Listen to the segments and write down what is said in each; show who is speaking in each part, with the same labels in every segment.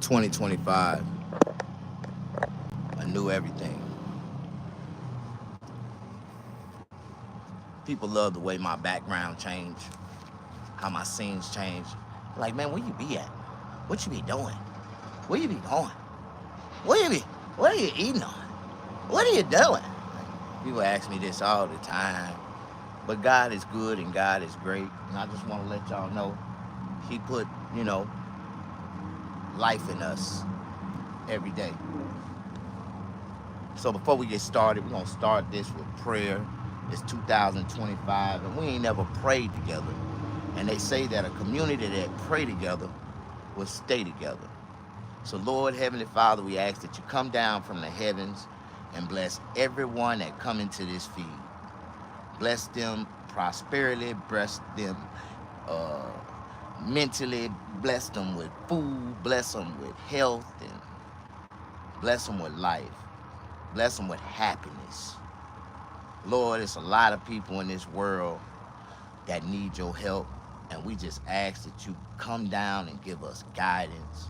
Speaker 1: 2025, a new everything. People love the way my background changed, how my scenes change. Like, man, where you be at? What you be doing? Where you be going? Where you be? What are you eating on? What are you doing? People ask me this all the time. But God is good and God is great. And I just want to let y'all know He put, life in us every day. So before we get started, we're going to start this with prayer. It's 2025 and we ain't never prayed together. And they say that a community that pray together will stay together. So Lord, Heavenly Father, we ask that you come down from the heavens and bless everyone that come into this feed. Bless them prosperity, bless them uh, mentally, bless them with food, bless them with health, and bless them with life. Bless them with happiness. Lord, it's a lot of people in this world that need your help, and we just ask that you come down and give us guidance,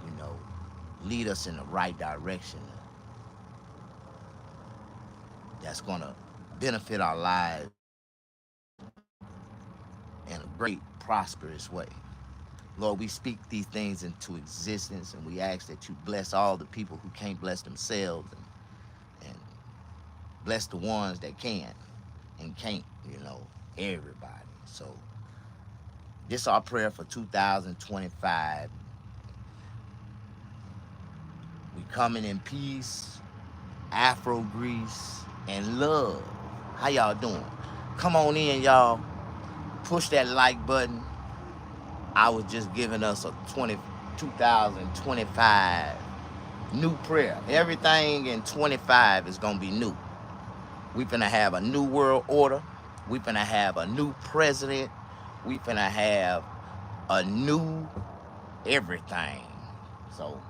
Speaker 1: you know, lead us in the right direction that's going to benefit our lives in a great, prosperous way. Lord, we speak these things into existence, and we ask that you bless all the people who can't bless themselves, and bless the ones that can and can't, everybody. So this is our prayer for 2025. We coming in peace, Afro Greece, and love. How y'all doing? Come on in, y'all. Push that like button. I was just giving us a 2025 new prayer. Everything in 25 is going to be new. We finna have a new world order. We finna have a new president. We finna have a new everything. So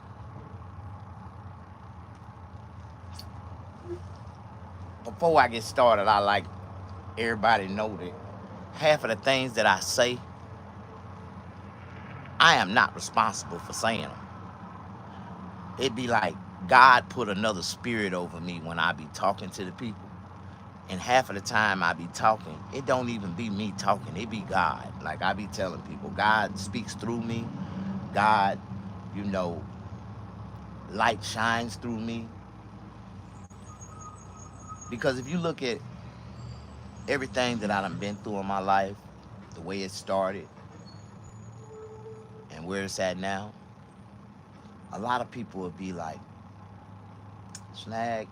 Speaker 1: before I get started, I like everybody to know that half of the things that I say, I am not responsible for saying them. It'd be like God put another spirit over me when I be talking to the people. And half of the time I be talking, it don't even be me talking, it be God. Like I be telling people, God speaks through me. God, light shines through me. Because if you look at everything that I done been through in my life, the way it started and where it's at now, a lot of people would be like, Snag,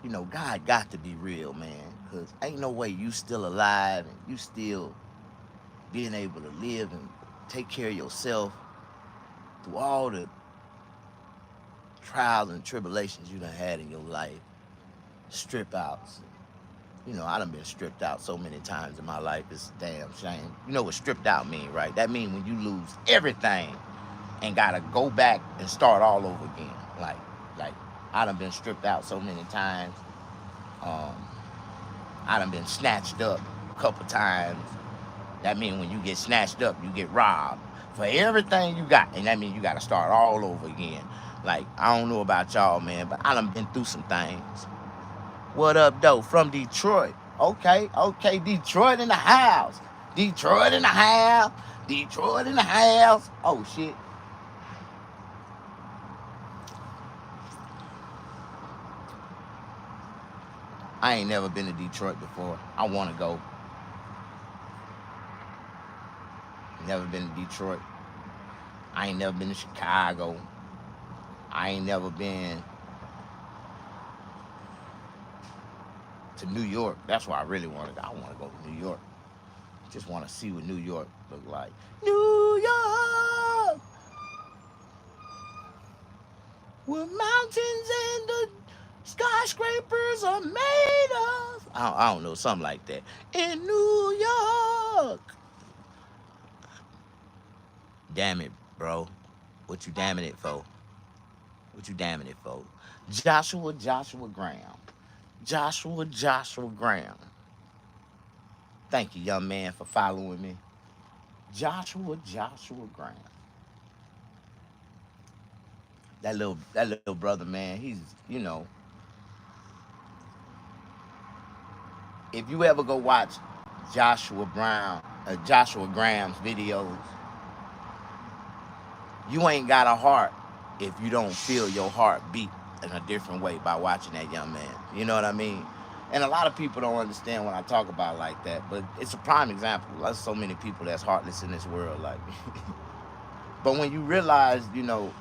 Speaker 1: you know, God got to be real, man. Because ain't no way you still alive and you still being able to live and take care of yourself through all the trials and tribulations you done had in your life, strip outs. I done been stripped out so many times in my life. It's a damn shame. You know what stripped out mean, right? That mean when you lose everything and gotta go back and start all over again. Like I done been stripped out so many times. Um, I done been snatched up a couple times. That mean when you get snatched up, you get robbed for everything you got, and that means you gotta start all over again. Like I don't know about y'all, man, but I done been through some things. What up, though? From Detroit. Okay, Detroit in the house. Detroit in the house. Detroit in the house. Oh, shit. I ain't never been to Detroit before. I want to go. Never been to Detroit. I ain't never been to Chicago. I ain't never been to New York. That's where I really want to go. I want to go to New York. Just want to see what New York look like. New York! Where mountains and the skyscrapers are made of. I don't know, something like that. In New York. Damn it, bro. What you damning it for? What you damning it for? Joshua Graham. Joshua Graham. Thank you, young man, for following me. Joshua Graham. That little brother, man, he's, you know, if you ever go watch Joshua Graham's videos, you ain't got a heart if you don't feel your heart beat in a different way by watching that young man. You know what I mean? And a lot of people don't understand when I talk about it like that, but it's a prime example. There's so many people that's heartless in this world, like. But when you realize, you know,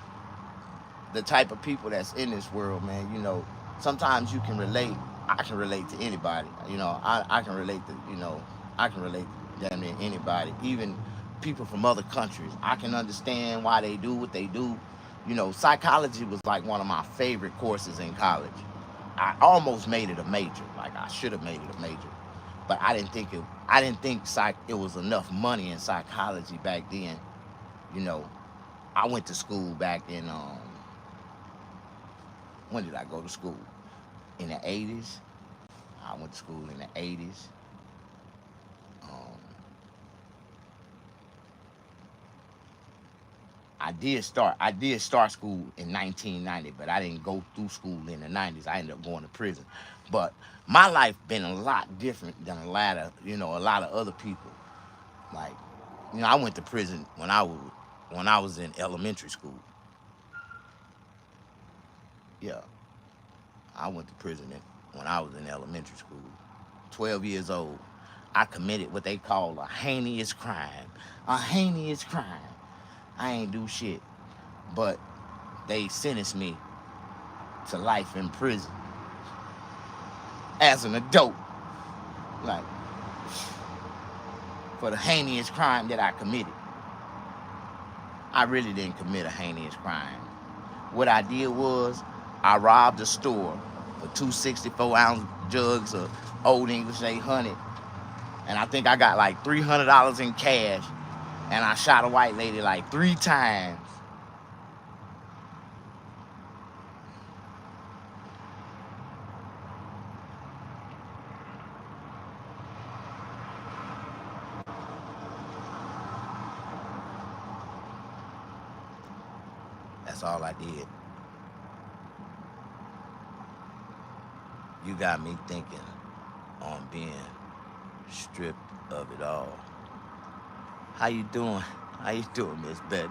Speaker 1: the type of people that's in this world, man, you know, sometimes you can relate. I can relate to anybody. You know, I can relate to, you know, I can relate to damn near anybody, even people from other countries. I can understand why they do what they do. You know, psychology was like one of my favorite courses in college. I almost made it a major. Like I should have made it a major, but I didn't think it was enough money in psychology back then. You know, I went to school back in when did I go to school? In the 80s. I went to school in the 80s. Um, I did start school in 1990, but I didn't go through school in the 90s. I ended up going to prison. But my life been a lot different than a lot of other people. Like, you know, I went to prison when I was in elementary school. Yeah, I went to prison when I was in elementary school. 12 years old. I committed what they call a heinous crime. A heinous crime. I ain't do shit. But they sentenced me to life in prison as an adult. Like, for the heinous crime that I committed. I really didn't commit a heinous crime. What I did was I robbed a store for 264-ounce jugs of Old English 800. And I think I got like $300 in cash. And I shot a white lady like 3 times. That's all I did. You got me thinking on being stripped of it all. How you doing? How you doing, Miss Betty?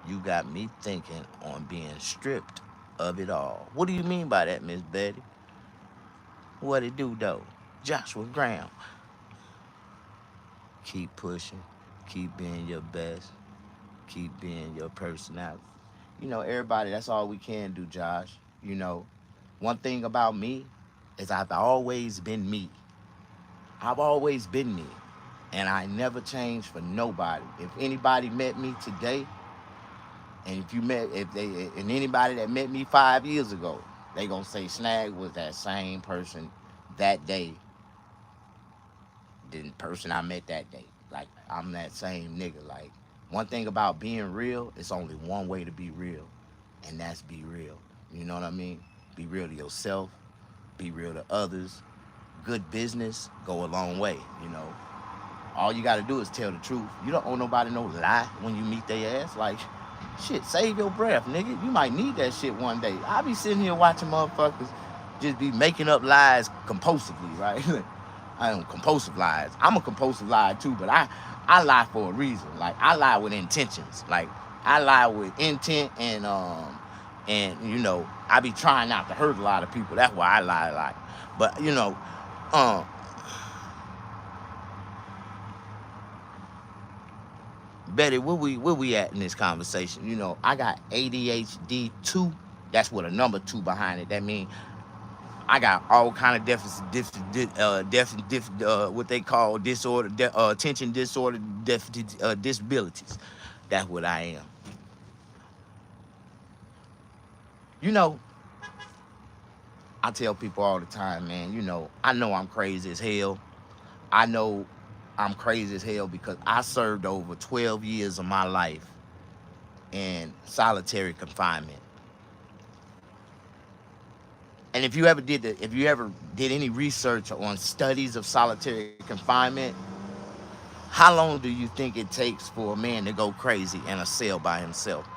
Speaker 1: You got me thinking on being stripped of it all. What do you mean by that, Miss Betty? What it do, though? Joshua Graham. Keep pushing. Keep being your best. Keep being your personality. You know, everybody, that's all we can do, Josh. You know, one thing about me is I've always been me. I've always been me. And I never changed for nobody. If anybody met me today, and and anybody that met me 5 years ago, they gonna say Snag was that same person that day, the person I met that day. Like, I'm that same nigga. Like, one thing about being real, it's only one way to be real, and that's be real. You know what I mean? Be real to yourself, be real to others. Good business go a long way, you know. All you gotta do is tell the truth. You don't owe nobody no lie when you meet their ass. Like, shit, save your breath, nigga. You might need that shit one day. I be sitting here watching motherfuckers just be making up lies compulsively, right? I am compulsive lies. I'm a compulsive liar too, but I lie for a reason. Like, I lie with intentions. Like, I lie with intent, and you know, I be trying not to hurt a lot of people. That's why I lie a lot. But you know, Betty, where we at in this conversation? You know, I got ADHD 2. That's with a number 2 behind it. That means I got all kind of what they call attention disorder disabilities. That's what I am. You know, I tell people all the time, man, you know I'm crazy as hell. I know I'm crazy as hell because I served over 12 years of my life in solitary confinement. And if you ever did any research on studies of solitary confinement, how long do you think it takes for a man to go crazy in a cell by himself?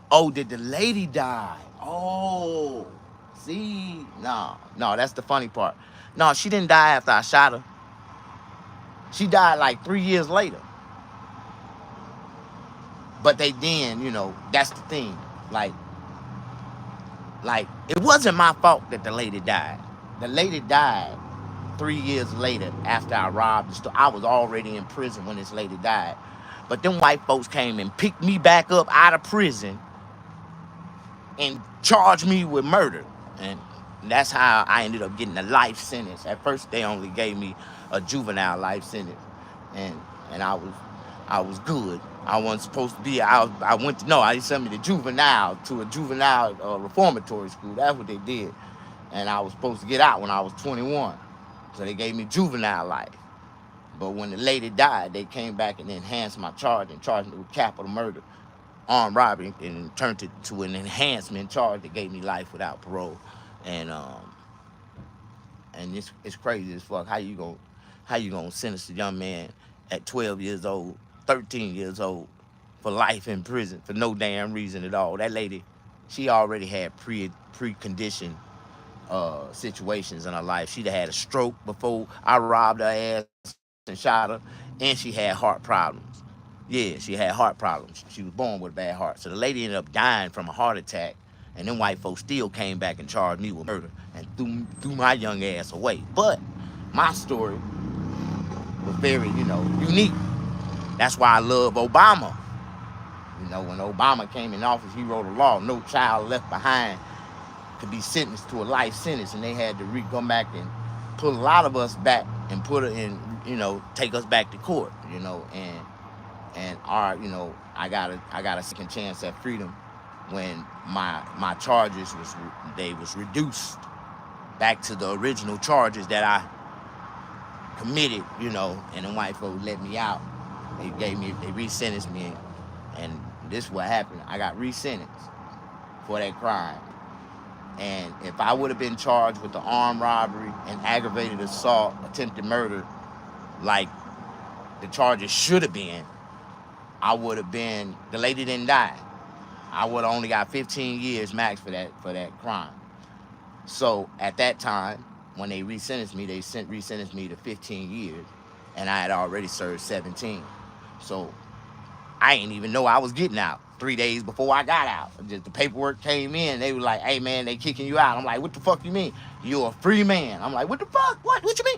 Speaker 1: Oh, did the lady die? Oh, see, no, that's the funny part. No, she didn't die after I shot her. She died like 3 years later. But they then, that's the thing. Like, it wasn't my fault that the lady died. The lady died 3 years later after I robbed the store. I was already in prison when this lady died. But them white folks came and picked me back up out of prison and charged me with murder. And that's how I ended up getting a life sentence. At first, they only gave me a juvenile life sentence, and I was good. I wasn't supposed to be. I went to they sent me to a juvenile reformatory school. That's what they did, and I was supposed to get out when I was 21. So they gave me juvenile life. But when the lady died, they came back and enhanced my charge and charged me with capital murder, armed robbery, and turned it to an enhancement charge that gave me life without parole. And it's crazy as fuck. How you gonna sentence a young man at 12 years old, 13 years old, for life in prison for no damn reason at all? That lady, she already had preconditioned situations in her life. She'd had a stroke before I robbed her ass and shot her, and she had heart problems. Yeah, she had heart problems. She was born with a bad heart. So the lady ended up dying from a heart attack, and them white folks still came back and charged me with murder and threw my young ass away. But my story was very, unique. That's why I love Obama. When Obama came in office, he wrote a law: no child left behind could be sentenced to a life sentence, and they had to come back and pull a lot of us back and put it in, take us back to court, and I got a second chance at freedom when my charges was reduced back to the original charges that I committed, and the white folks let me out. They re-sentenced me, and this is what happened. I got re-sentenced for that crime. And if I would have been charged with the armed robbery and aggravated assault, attempted murder, like the charges should have been, I would have been, the lady didn't die. I would have only got 15 years max for that crime. So at that time, when they re-sentenced me, they re-sentenced me to 15 years, and I had already served 17. So I didn't even know I was getting out 3 days before I got out. Just the paperwork came in. They were like, hey, man, they kicking you out. I'm like, what the fuck you mean? You're a free man. I'm like, what the fuck? What you mean?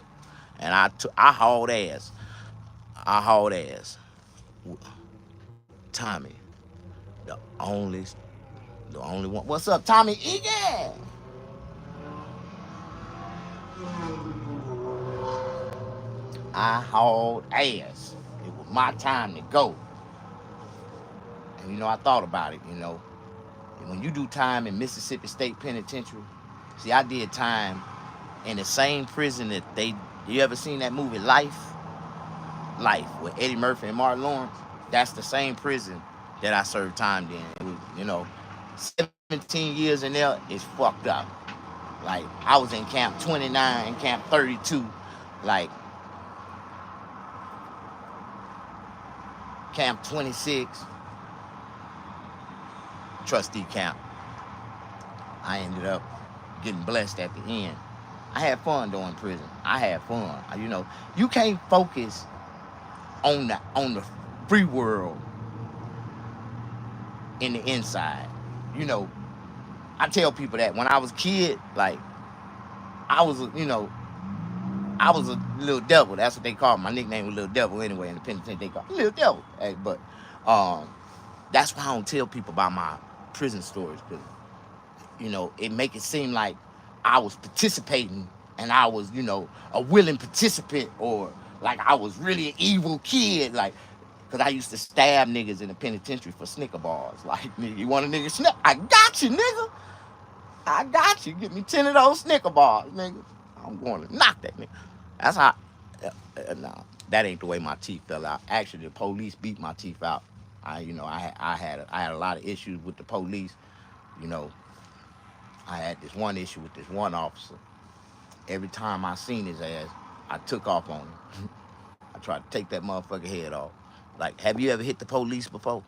Speaker 1: And I hauled ass. Tommy, the only one. What's up, Tommy Egan? I hauled ass. It was my time to go. And I thought about it, when you do time in Mississippi State Penitentiary, see, I did time in the same prison that you ever seen that movie Life with Eddie Murphy and Martin Lawrence? That's the same prison that I served time in. It was, 17 years in there is fucked up. Like, I was in camp 29, camp 32, like camp 26, trustee camp. I ended up getting blessed at the end. I had fun doing prison. I had fun. You can't focus on the free world in the inside. I tell people that when I was a kid, like, I was a little devil. That's what they call me. My nickname was Little Devil anyway. In the penitentiary, they call me Little Devil. Hey, but that's why I don't tell people about my prison stories, because it make it seem like I was participating and I was a willing participant, or like I was really an evil kid, like, because I used to stab niggas in the penitentiary for Snicker bars. Like, nigga, you want a nigga Snicker? I got you, nigga. I got you. Get me 10 of those Snicker bars, nigga. I'm going to knock that nigga. That's how. No, that ain't the way my teeth fell out. Actually, the police beat my teeth out I had a lot of issues with the police. You know, I had this one issue with this one officer. Every time I seen his ass, I took off on him. I tried to take that motherfucker head off. Like, have you ever hit the police before?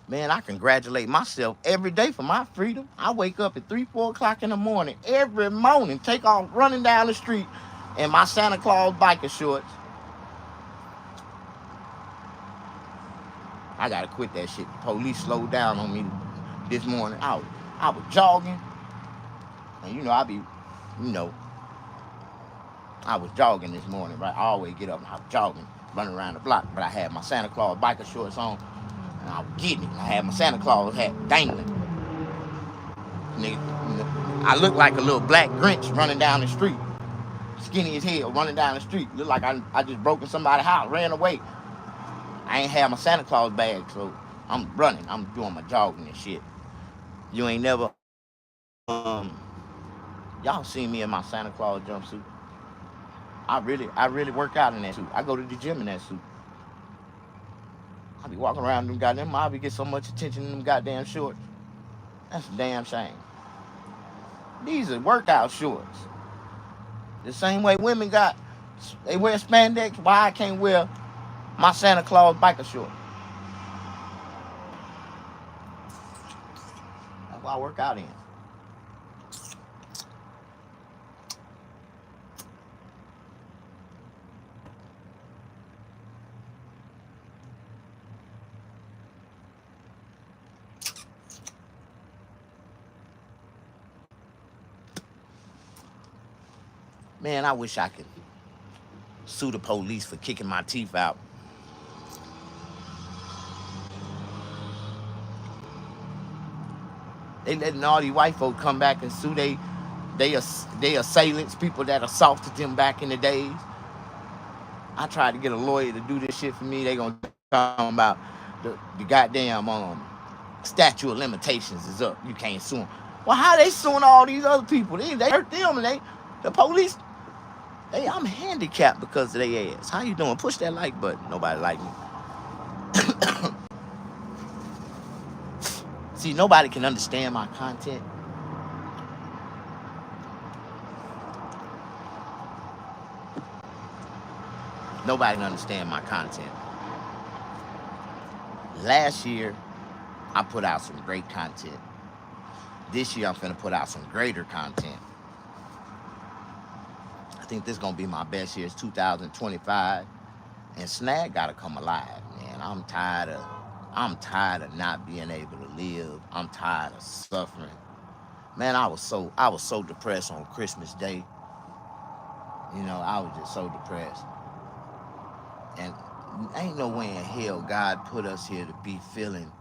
Speaker 1: Man, I congratulate myself every day for my freedom. I wake up at 3, 4 o'clock in the morning, every morning, take off running down the street in my Santa Claus biker shorts. I gotta quit that shit. The police slowed down on me this morning. I was jogging. And you know, I was jogging this morning, right? I always get up and I was jogging, running around the block, but I had my Santa Claus biker shorts on, and I was getting it. I had my Santa Claus hat dangling. Nigga, I looked like a little black Grinch running down the street, skinny as hell, running down the street. Looked like I just broke in somebody's house, ran away. I ain't have my Santa Claus bag, so I'm running. I'm doing my jogging and shit. You ain't never, y'all seen me in my Santa Claus jumpsuit. I really work out in that suit. I go to the gym in that suit. I be walking around them goddamn mobby, get so much attention in them goddamn shorts. That's a damn shame. These are workout shorts. The same way women they wear spandex. Why I can't wear my Santa Claus biker short? That's what I work out in. Man, I wish I could sue the police for kicking my teeth out. They letting all these white folk come back and sue they assailants, people that assaulted them back in the days. I tried to get a lawyer to do this shit for me. They gonna talk about the goddamn statute of limitations is up. You can't sue them. Well, how they suing all these other people? They hurt them, and the police. I'm handicapped because of their ass. How you doing? Push that like button. Nobody like me. See, nobody can understand my content. Nobody can understand my content. Last year, I put out some great content. This year, I'm finna put out some greater content. I think this is gonna be my best year. It's 2025, and Snag gotta come alive, man. I'm tired of not being able to live. I'm tired of suffering. Man, I was so depressed on Christmas Day. You know, I was just so depressed. And ain't no way in hell God put us here to be feeling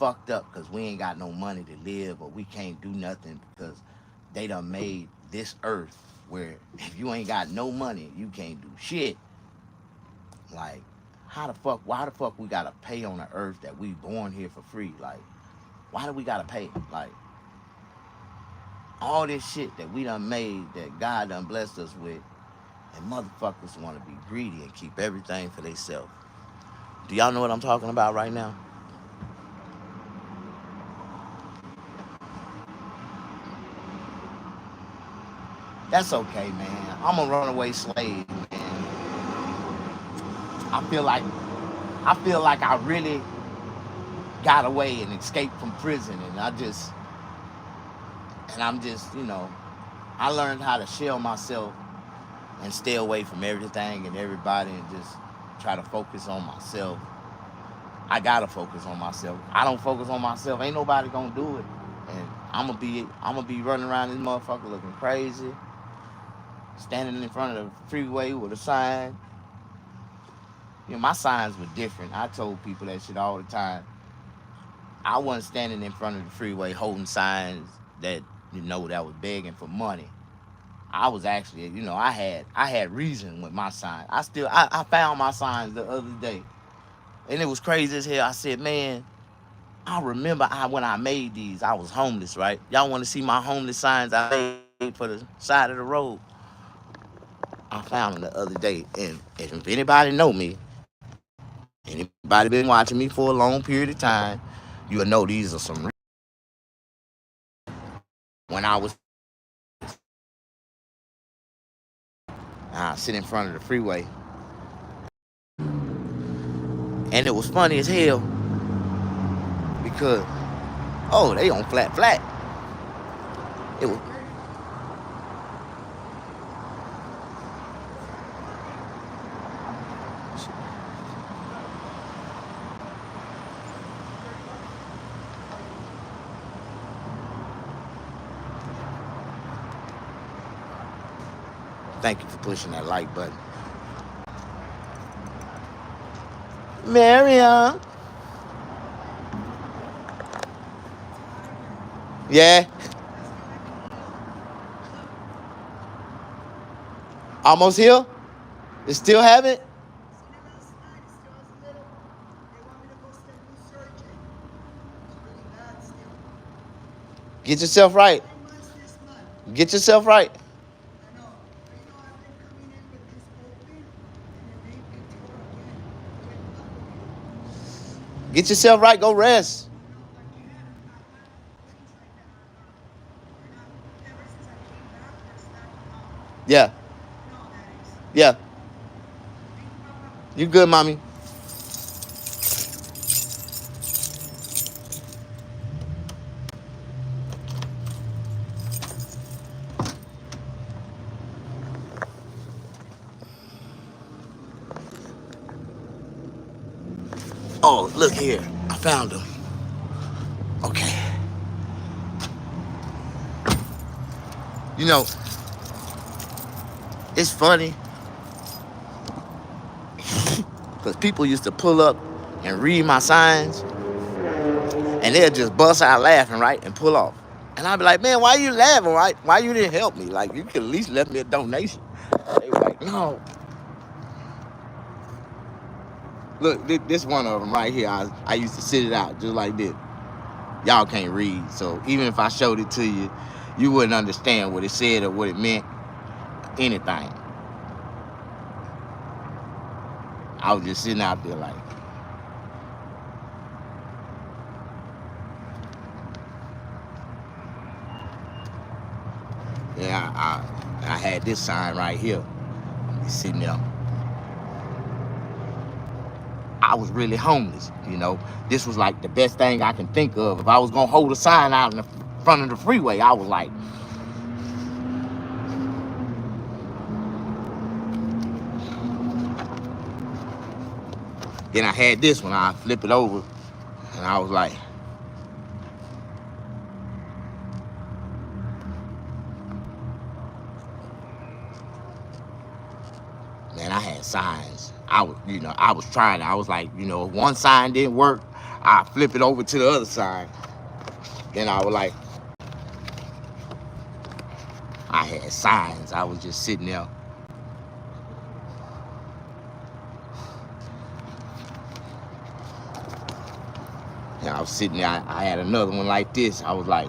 Speaker 1: fucked up because we ain't got no money to live, or we can't do nothing because they done made this earth where if you ain't got no money, you can't do shit. Like, why the fuck we gotta pay on the earth that we born here for free? Like, why do we gotta pay? Like, all this shit that we done made, that God done blessed us with, and motherfuckers wanna be greedy and keep everything for themselves. Do y'all know what I'm talking about right now? That's okay, man. I'm a runaway slave, man. I feel like I really got away and escaped from prison, and I'm just, I learned how to shell myself and stay away from everything and everybody and just try to focus on myself. I gotta focus on myself. I don't focus on myself, ain't nobody gonna do it. And I'm gonna be running around this motherfucker looking crazy, standing in front of the freeway with a sign. My signs were different. I told people that shit all the time. I wasn't standing in front of the freeway holding signs that that was begging for money. I was actually, I had reason with my sign. I found my signs the other day, and it was crazy as hell. I said, man, I remember when I made these, I was homeless, right? Y'all want to see my homeless signs I made for the side of the road? I found them the other day, and if anybody know me, Anybody been watching me for a long period of time, you'll know these are some. When I was sitting in front of the freeway, and it was funny as hell because they on flat. It was. Thank you for pushing that like button. Mariam. Yeah. Almost here? You still have it? Get yourself right. Get yourself right. Get yourself right. Go rest. Yeah. Yeah. You good, mommy? Oh, look here. I found him. Okay. You know, it's funny because people used to pull up and read my signs and they'll just bust out laughing, right, and pull off. And I'd be like, man, why you laughing, right? Why you didn't help me? Like, you could at least left me a donation. They were like, no. Look, this one of them right here. I used to sit it out just like this. Y'all can't read, so even if I showed it to you, you wouldn't understand what it said or what it meant, anything. I was just sitting out there like, yeah, I had this sign right here. Sitting there. I was really homeless, you know. This was like the best thing I can think of. If I was gonna hold a sign out in the front of the freeway, I was like, then I had this one, I flip it over, and I was like, man, I had signs. I was trying. I was like, if one sign didn't work, I flip it over to the other side. Then I was like, I had signs. I was just sitting there. And I was sitting there. I had another one like this. I was like,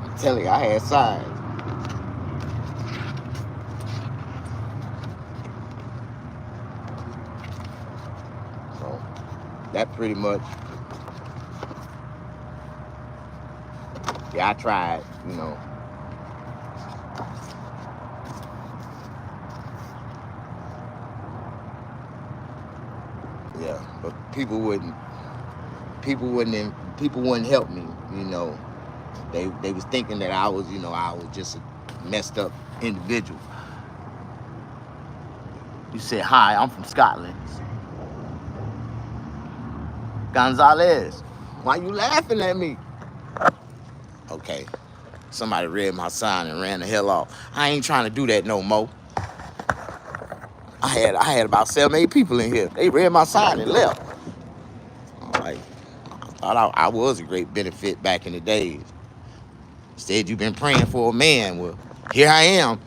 Speaker 1: I'm telling you, I had signs. So that pretty much, yeah, I tried, Yeah, but people wouldn't help me, They was thinking that I was just a messed up individual. You said, hi, I'm from Scotland. Gonzalez, why you laughing at me? Okay, somebody read my sign and ran the hell off. I ain't trying to do that no more. I had about 7-8 people in here. They read my sign and left. I thought I was a great benefit back in the days. Said you've been praying for a man. Well, here I am.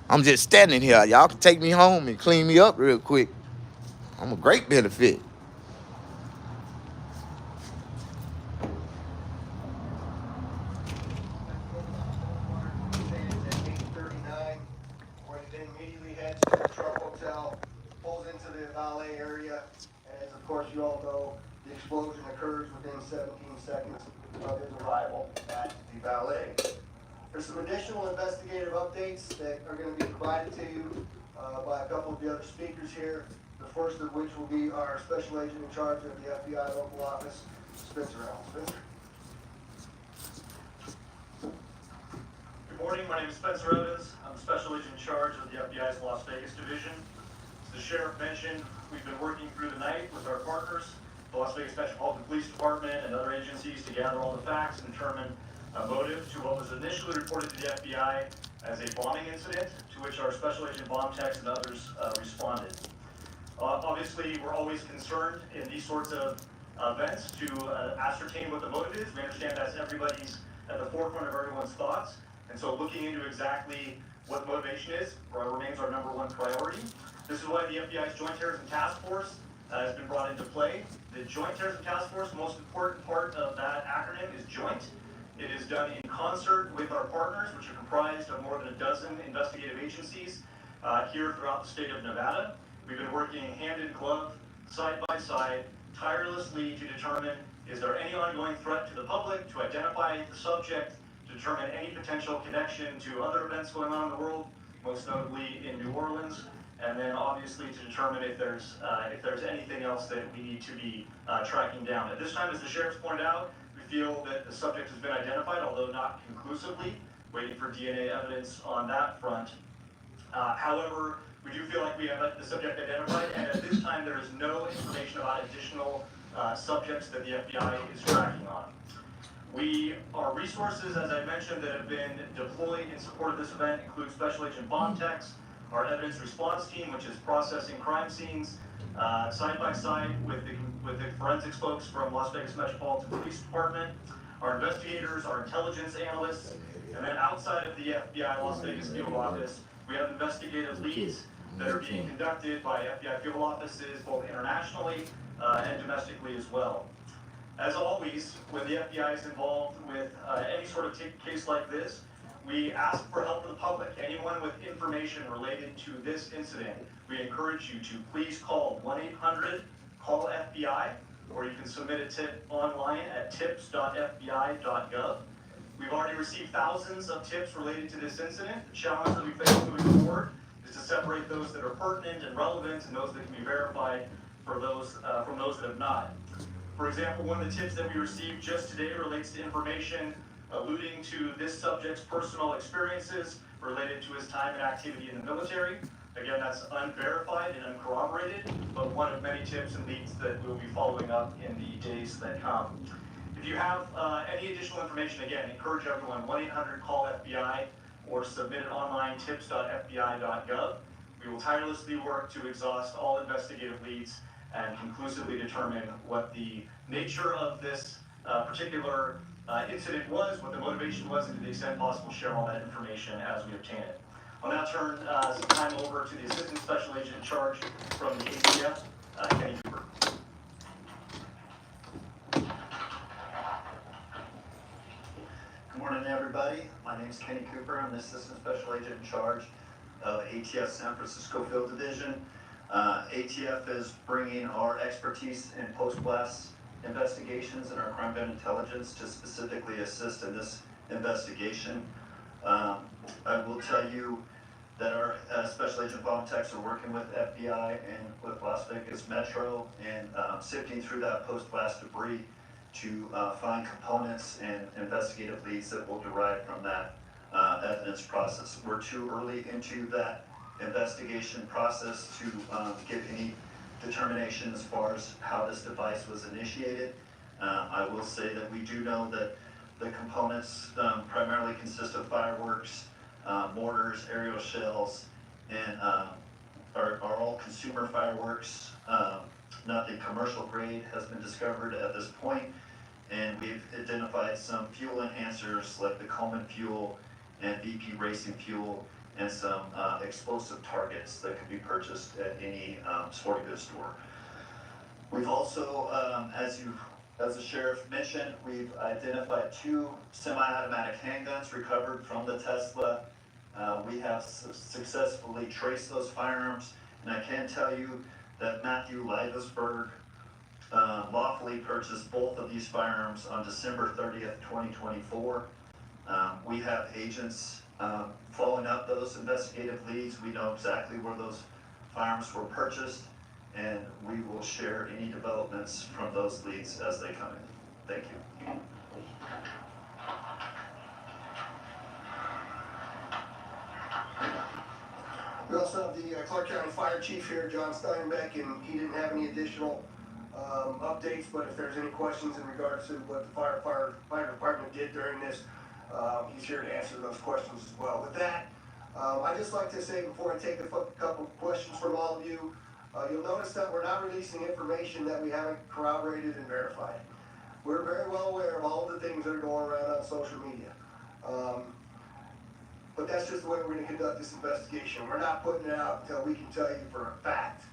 Speaker 1: I'm just standing here. Y'all can take me home and clean me up real quick. I'm a great benefit.
Speaker 2: next to the Truck Hotel, pulls into the valet area, and as of course you all know, the explosion occurs within 17 seconds of his arrival at the valet. There's some additional investigative updates that are going to be provided to you by a couple of the other speakers here. The first of which will be our special agent in charge of the FBI local office, Spencer Allen. Spencer.
Speaker 3: Good morning, my name is Spencer Evans. I'm the special agent in charge of the FBI's Las Vegas division. As the sheriff mentioned, we've been working through the night with our partners, the Las Vegas Metropolitan Police Department and other agencies, to gather all the facts and determine a motive to what was initially reported to the FBI as a bombing incident, to which our special agent bomb techs and others responded. Obviously, we're always concerned in these sorts of events to ascertain what the motive is. We understand that's everybody's at the forefront of everyone's thoughts. And so looking into exactly what motivation is remains our number one priority. This is why the FBI's Joint Terrorism Task Force has been brought into play. The Joint Terrorism Task Force, the most important part of that acronym is joint. It is done in concert with our partners, which are comprised of more than a dozen investigative agencies here throughout the state of Nevada. We've been working hand in glove, side by side, tirelessly to determine, is there any ongoing threat to the public, to identify the subject, to determine any potential connection to other events going on in the world, most notably in New Orleans, and then obviously to determine if there's anything else that we need to be tracking down. At this time, as the sheriff's pointed out, we feel that the subject has been identified, although not conclusively, waiting for DNA evidence on that front. However, we do feel like we have the subject identified, and at this time there is no information about additional subjects that the FBI is tracking on. Our resources, as I mentioned, that have been deployed in support of this event include Special Agent bomb techs, our evidence response team, which is processing crime scenes, side by side with the forensics folks from Las Vegas Metropolitan Police Department, our investigators, our intelligence analysts, and then outside of the FBI Las Vegas field office, we have investigative leads that are being conducted by FBI field offices, both internationally and domestically as well. As always, when the FBI is involved with any sort of case like this, we ask for help from the public. Anyone with information related to this incident, we encourage you to please call 1-800-CALL-FBI, or you can submit a tip online at tips.fbi.gov. We've already received thousands of tips related to this incident. The challenge that we face moving forward is to separate those that are pertinent and relevant and those that can be verified from those that have not. For example, one of the tips that we received just today relates to information alluding to this subject's personal experiences related to his time and activity in the military. Again, that's unverified and uncorroborated, but one of many tips and leads that we'll be following up in the days that come. If you have any additional information, again, encourage everyone, 1-800-CALL-FBI, or submit it online, tips.fbi.gov. We will tirelessly work to exhaust all investigative leads and conclusively determine what the nature of this particular incident was, what the motivation was, and to the extent possible, share all that information as we obtain it. I'll now turn some time over to the Assistant Special Agent in charge from the ATF, Kenny Cooper.
Speaker 4: Good morning, everybody. My name is Kenny Cooper. I'm the Assistant Special Agent in charge of ATF San Francisco Field Division. ATF is bringing our expertise in post-blast investigations and our crime gun intelligence to specifically assist in this investigation. I will tell you that our Special Agent bomb techs are working with FBI and with Las Vegas Metro and sifting through that post-blast debris to find components and investigative leads that will derive from that evidence process. We're too early into that investigation process to give any determination as far as how this device was initiated. I will say that we do know that the components primarily consist of fireworks, mortars, aerial shells, and are all consumer fireworks. Nothing commercial grade has been discovered at this point, and we've identified some fuel enhancers like the Coleman fuel and BP Racing fuel, and some explosive targets that can be purchased at any sporting goods store. We've also, as the sheriff mentioned, we've identified 2 semi-automatic handguns recovered from the Tesla We have successfully traced those firearms, and I can tell you that Matthew Livesberg lawfully purchased both of these firearms on December 30th, 2024. We have agents following up those investigative leads. We know exactly where those firearms were purchased, and we will share any developments from those leads as they come in. Thank you.
Speaker 2: We also have the Clark County Fire Chief here, John Steinbeck, and he didn't have any additional updates, but if there's any questions in regards to what the fire department did during this, he's here to answer those questions as well. With that, I'd just like to say before I take a couple questions from all of you, you'll notice that we're not releasing information that we haven't corroborated and verified. We're very well aware of all of the things that are going around on social media. But that's just the way we're going to conduct this investigation. We're not putting it out until we can tell you for a fact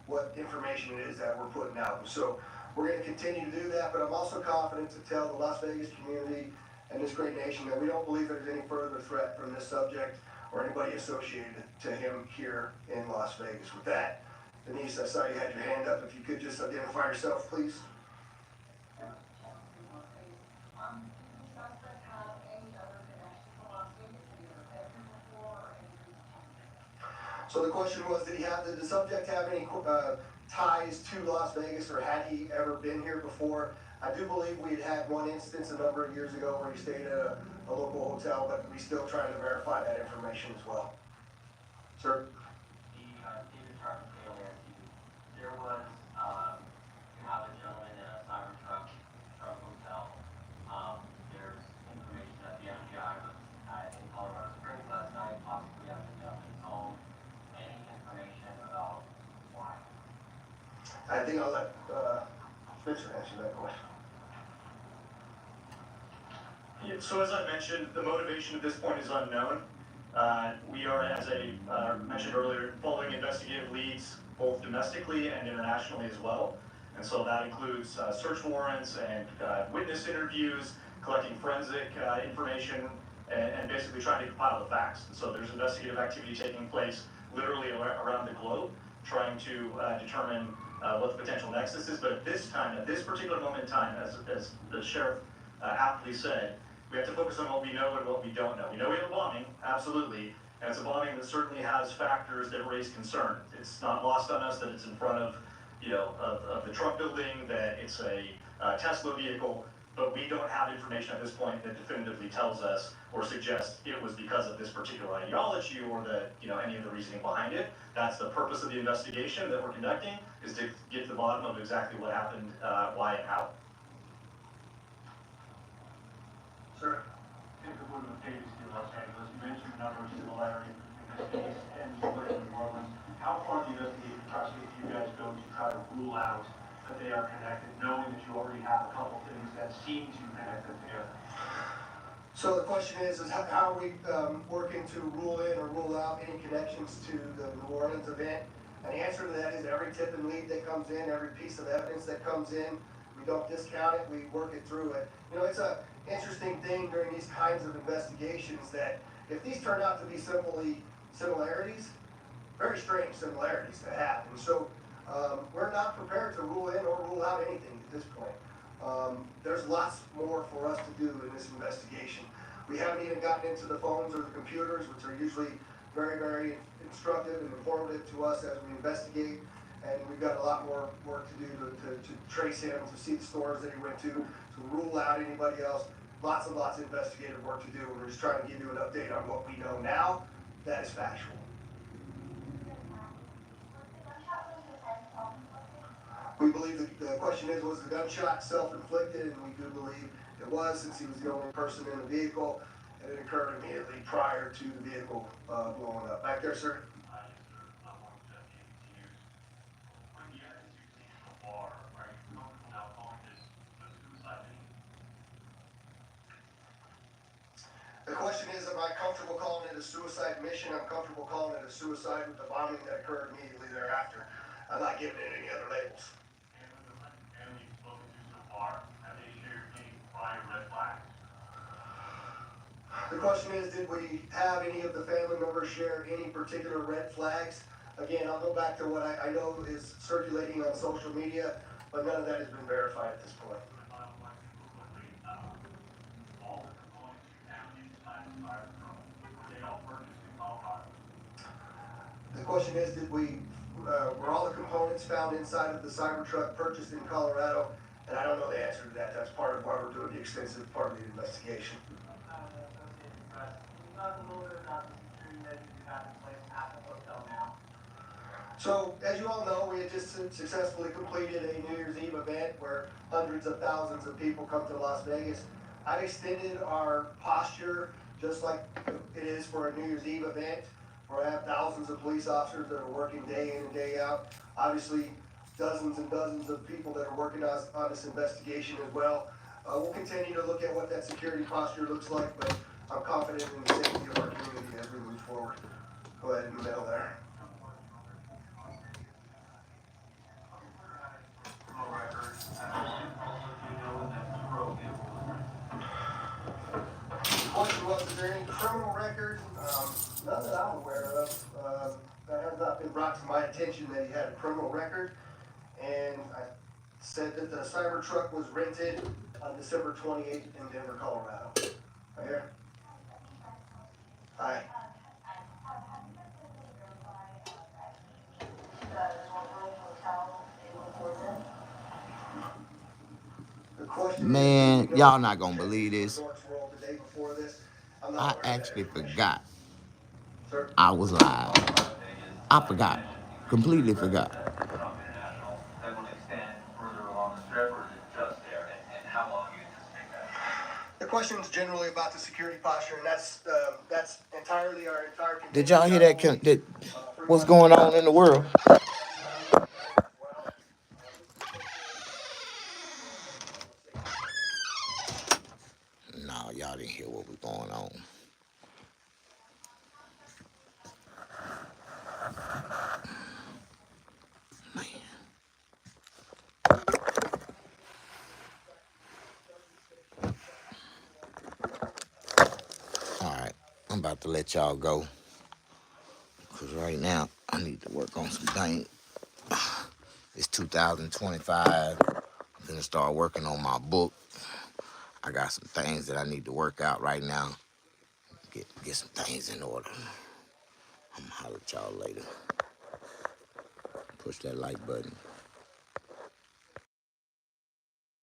Speaker 2: what information it is that we're putting out. So we're going to continue to do that, but I'm also confident to tell the Las Vegas community and this great nation that we don't believe there's any further threat from this subject or anybody associated to him here in Las Vegas. With that, Denise, I saw you had your hand up. If you could just identify yourself, please. So the question was, did the subject have any ties to Las Vegas, or had he ever been here before? I do believe we had one instance a number of years ago where he stayed at a local hotel, but we're still trying to verify that information as well. Sir?
Speaker 5: David Charles Taylor, there was, you have a gentleman in a Cybertruck hotel. There's information that the FBI was in Colorado Springs last night, possibly at the gentleman's home. Any information about why?
Speaker 2: I think I'll let Spencer answer that question.
Speaker 3: Yeah, so as I mentioned, the motivation at this point is unknown. We are, as I mentioned earlier, following investigative leads both domestically and internationally as well. And so that includes search warrants and witness interviews, collecting forensic information, and basically trying to compile the facts. And so there's investigative activity taking place literally around the globe, trying to determine what the potential nexus is. But at this time, at this particular moment in time, as the sheriff aptly said, we have to focus on what we know and what we don't know. We know we have a bombing, absolutely, and it's a bombing that certainly has factors that raise concern. It's not lost on us that it's in front of, of the Trump building, that it's a Tesla vehicle, but we don't have information at this point that definitively tells us or suggests it was because of this particular ideology or that, any of the reasoning behind it. That's the purpose of the investigation that we're conducting, is to get to the bottom of exactly what happened, why and how.
Speaker 2: Sir?
Speaker 6: Jacob Wood with Davies in Los Angeles. You mentioned a number of similarities in this case and you work in New Orleans. How far do the investigation process do you guys go to try to rule out that they are connected, knowing that you already have a couple things that seem to connect them together?
Speaker 2: So the question is how are we working to rule in or rule out any connections to the New Orleans event? And the answer to that is every tip and lead that comes in, every piece of evidence that comes in, we don't discount it, we work it through it. It's a interesting thing during these kinds of investigations that if these turn out to be simply similarities, very strange similarities to have. And so we're not prepared to rule in or rule out anything at this point. There's lots more for us to do in this investigation. We haven't even gotten into the phones or the computers, which are usually very, very instructive and informative to us as we investigate. And we've got a lot more work to do to trace him, to see the stores that he went to rule out anybody else. Lots and lots of investigative work to do. And we're just trying to give you an update on what we know now that is factual. We believe the question is, was the gunshot self-inflicted? And we do believe it was, since he was the only person in the vehicle, and it occurred immediately prior to the vehicle blowing up. Back there, sir? The question is, am I comfortable calling it a suicide mission? I'm comfortable calling it a suicide with the bombing that occurred immediately thereafter. I'm not giving it any other labels. The question is, did we have any of the family members overshare any particular red flags. Again, I'll go back to what I know is circulating on social media, but none of that has been verified at this point.
Speaker 6: All the components found inside the fire truck, were they all purchased in Colorado?
Speaker 2: The question is, were all the components found inside of the Cybertruck purchased in Colorado? And I don't know the answer to that. That's part of why we're doing the extensive part of the investigation.
Speaker 5: Talk a little bit about the security measures you have in place at the hotel now.
Speaker 2: So, as you all know, we had just successfully completed a New Year's Eve event where hundreds of thousands of people come to Las Vegas. I've extended our posture just like it is for a New Year's Eve event, where I have thousands of police officers that are working day in and day out. Obviously, dozens and dozens of people that are working on this investigation as well. We'll continue to look at what that security posture looks like, but I'm confident in the safety of our community as we move forward. Go ahead and email there. Question was, is there any criminal record? None that I'm aware of. That has not been brought to my attention that he had a criminal record. And I said that the Cybertruck was rented on December 28th in Denver, Colorado. Right here. Hi. The question
Speaker 1: Man,
Speaker 2: is,
Speaker 1: y'all not gonna believe this.
Speaker 2: Resorts World the day before this. I'm not
Speaker 1: I
Speaker 2: aware of that
Speaker 1: actually
Speaker 2: information.
Speaker 1: forgot
Speaker 2: Sir?
Speaker 1: I was live. I forgot. Completely forgot.
Speaker 5: That will extend further along the strip, or is it just there? And how long do you anticipate that?
Speaker 2: The question is generally about the security posture, and that's entirely our entire.
Speaker 1: Did y'all hear that? What's going on in the world? No, y'all didn't hear what was going on. Man. All right, I'm about to let y'all go. Because right now, I need to work on some things. It's 2025. I'm gonna start working on my book. I got some things that I need to work out right now. Get some things in order. I'm gonna holler at y'all later. Push that like button.